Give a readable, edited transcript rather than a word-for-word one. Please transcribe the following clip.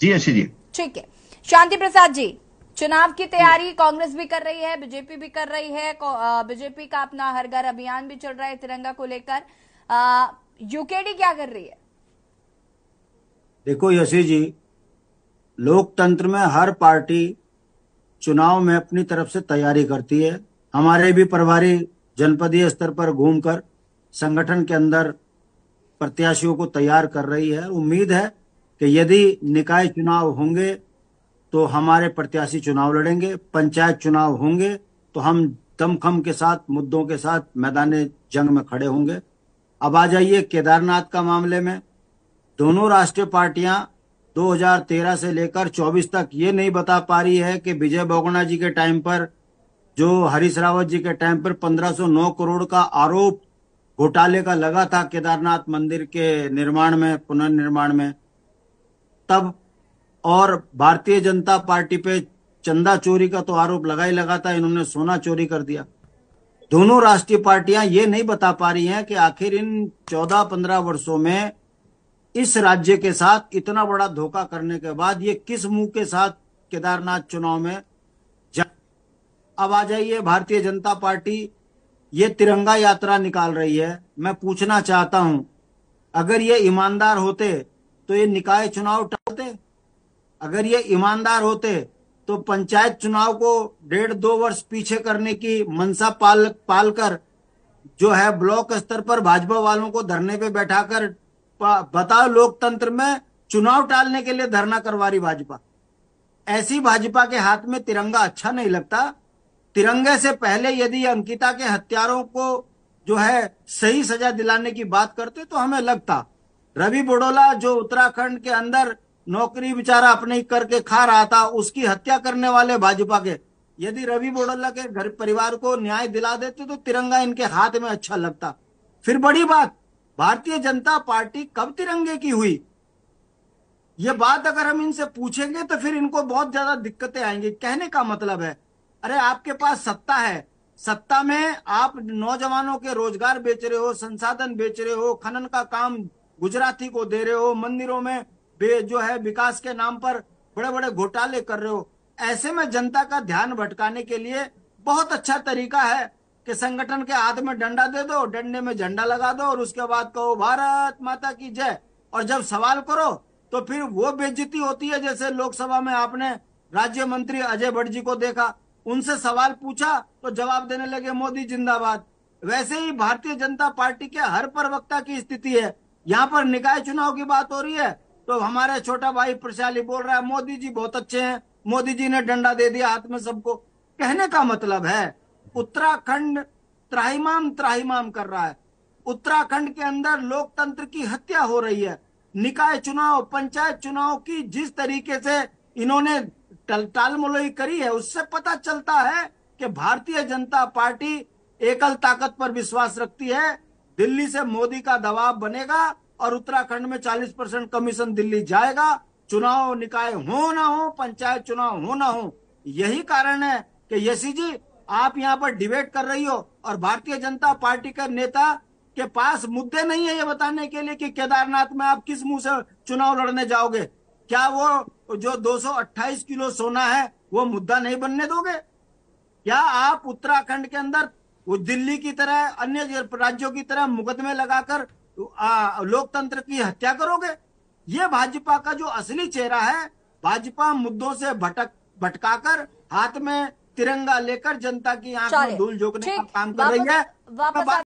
जी यशी जी। ठीक है, शांति प्रसाद जी, चुनाव की तैयारी कांग्रेस भी कर रही है, बीजेपी भी कर रही है। बीजेपी का अपना हर घर अभियान भी चल रहा है तिरंगा को लेकर। यूकेडी क्या कर रही है? देखो यशी जी, लोकतंत्र में हर पार्टी चुनाव में अपनी तरफ से तैयारी करती है। हमारे भी प्रभारी जनपदीय स्तर पर घूमकर संगठन के अंदर प्रत्याशियों को तैयार कर रही है। उम्मीद है कि यदि निकाय चुनाव होंगे तो हमारे प्रत्याशी चुनाव लड़ेंगे, पंचायत चुनाव होंगे तो हम दमखम के साथ, मुद्दों के साथ मैदान जंग में खड़े होंगे। अब आ जाइए केदारनाथ का मामले में। दोनों राष्ट्रीय पार्टियां 2013 से लेकर 24 तक ये नहीं बता पा रही है कि विजय बहुगुणा जी के टाइम पर, जो हरीश रावत जी के टाइम पर 1509 करोड़ का आरोप घोटाले का लगा था केदारनाथ मंदिर के निर्माण में, पुनर्निर्माण में, तब और भारतीय जनता पार्टी पे चंदा चोरी का तो आरोप लगा ही लगा था, इन्होंने सोना चोरी कर दिया। दोनों राष्ट्रीय पार्टियां ये नहीं बता पा रही हैं कि आखिर इन 14-15 वर्षों में इस राज्य के साथ इतना बड़ा धोखा करने के बाद ये किस मुंह के साथ केदारनाथ चुनाव में जा। अब आ जाइए भारतीय जनता पार्टी ये तिरंगा यात्रा निकाल रही है। मैं पूछना चाहता हूं, अगर ये ईमानदार होते तो ये निकाय चुनाव टालते? अगर ये ईमानदार होते तो पंचायत चुनाव को 1.5-2 वर्ष पीछे करने की मंशा पालकर जो है ब्लॉक स्तर पर भाजपा वालों को धरने पे बैठाकर, बताओ, लोकतंत्र में चुनाव टालने के लिए धरना करवा रही भाजपा। ऐसी भाजपा के हाथ में तिरंगा अच्छा नहीं लगता। तिरंगे से पहले यदि अंकिता के हत्यारों को जो है सही सजा दिलाने की बात करते तो हमें लगता। रवि बुडोला जो उत्तराखंड के अंदर नौकरी बेचारा अपने ही करके खा रहा था, उसकी हत्या करने वाले भाजपा के, यदि रवि बुडोला के घर परिवार को न्याय दिला देते तो तिरंगा इनके हाथ में अच्छा लगता। फिर बड़ी बात, भारतीय जनता पार्टी कब तिरंगे की हुई? ये बात अगर हम इनसे पूछेंगे तो फिर इनको बहुत ज्यादा दिक्कतें आएंगी। कहने का मतलब है, अरे आपके पास सत्ता है, सत्ता में आप नौजवानों के रोजगार बेच रहे हो, संसाधन बेच रहे हो, खनन का काम गुजराती को दे रहे हो, मंदिरों में जो है विकास के नाम पर बड़े बड़े घोटाले कर रहे हो। ऐसे में जनता का ध्यान भटकाने के लिए बहुत अच्छा तरीका है कि संगठन के हाथ में डंडा दे दो, डंडे में झंडा लगा दो और उसके बाद कहो भारत माता की जय। और जब सवाल करो तो फिर वो बेइज्जती होती है। जैसे लोकसभा में आपने राज्य मंत्री अजय भट्ट जी को देखा, उनसे सवाल पूछा तो जवाब देने लगे मोदी जिंदाबाद। वैसे ही भारतीय जनता पार्टी के हर प्रवक्ता की स्थिति है। यहाँ पर निकाय चुनाव की बात हो रही है तो हमारे छोटा भाई प्रशाली बोल रहा है मोदी जी बहुत अच्छे हैं, मोदी जी ने डंडा दे दिया हाथ में सबको। कहने का मतलब है उत्तराखंड त्राहिमाम त्राहिमाम कर रहा है। उत्तराखंड के अंदर लोकतंत्र की हत्या हो रही है। निकाय चुनाव, पंचायत चुनाव की जिस तरीके से इन्होंने टालमटोली करी है, उससे पता चलता है कि भारतीय जनता पार्टी एकल ताकत पर विश्वास रखती है। दिल्ली से मोदी का दबाव बनेगा और उत्तराखंड में 40% कमीशन दिल्ली जाएगा। चुनाव निकाय हो ना हो, पंचायत चुनाव हो ना हो, यही कारण है कि यशी जी आप यहाँ पर डिबेट कर रही हो और भारतीय जनता पार्टी के नेता के पास मुद्दे नहीं है ये बताने के लिए कि केदारनाथ में आप किस मुंह से चुनाव लड़ने जाओगे। क्या वो जो 228 किलो सोना है वो मुद्दा नहीं बनने दोगे? क्या आप उत्तराखंड के अंदर वो दिल्ली की तरह, अन्य राज्यों की तरह मुकदमे लगाकर लोकतंत्र की हत्या करोगे? ये भाजपा का जो असली चेहरा है, भाजपा मुद्दों से भटकाकर हाथ में तिरंगा लेकर जनता की आंख में धूल झोंकने का काम कर रही है।